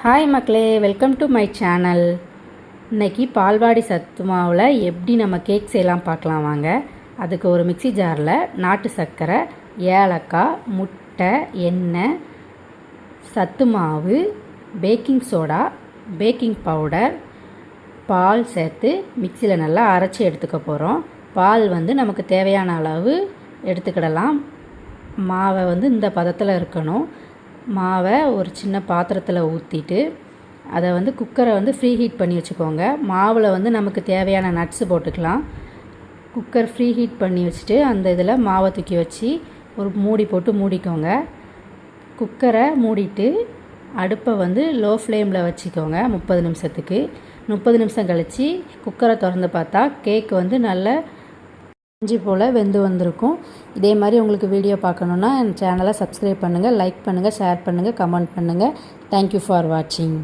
Hi மக்களே, welcome to my channel. இன்றைக்கி பால்வாடி சத்து மாவில் எப்படி நம்ம கேக் செய்யலாம் பார்க்கலாம் வாங்க. அதுக்கு ஒரு மிக்ஸி ஜாரில் நாட்டு சர்க்கரை, ஏலக்காய், முட்டை, எண்ணெய், சத்து மாவு, பேக்கிங் சோடா, பேக்கிங் பவுடர், பால் சேர்த்து மிக்சியில் நல்லா அரைச்சி எடுத்துக்க போகிறோம். பால் நமக்கு தேவையான அளவு எடுத்துக்கிடலாம். மாவை இந்த பதத்தில் இருக்கணும். மாவை ஒரு சின்ன பாத்திரத்தில் ஊற்றிட்டு அதை குக்கரை ஃப்ரீ ஹீட் பண்ணி வச்சுக்கோங்க. மாவில் நமக்கு தேவையான நட்ஸு போட்டுக்கலாம். குக்கர் ஃப்ரீ ஹீட் பண்ணி வச்சுட்டு அந்த இதில் மாவை தூக்கி வச்சு ஒரு மூடி போட்டு மூடிக்கோங்க. குக்கரை மூடிட்டு அடுப்பை லோ ஃப்ளேமில் வச்சுக்கோங்க 30 நிமிஷத்துக்கு. 30 நிமிஷம் கழித்து குக்கரை திறந்து பார்த்தா கேக் நல்ல இஞ்சி போல் வெந்து வந்திருக்கும். இதே மாதிரி உங்களுக்கு வீடியோ பார்க்கணுன்னா என் சேனலை சப்ஸ்கிரைப் பண்ணுங்கள், லைக் பண்ணுங்கள், ஷேர் பண்ணுங்கள், கமெண்ட் பண்ணுங்கள். தேங்க்யூ ஃபார் வாட்சிங்.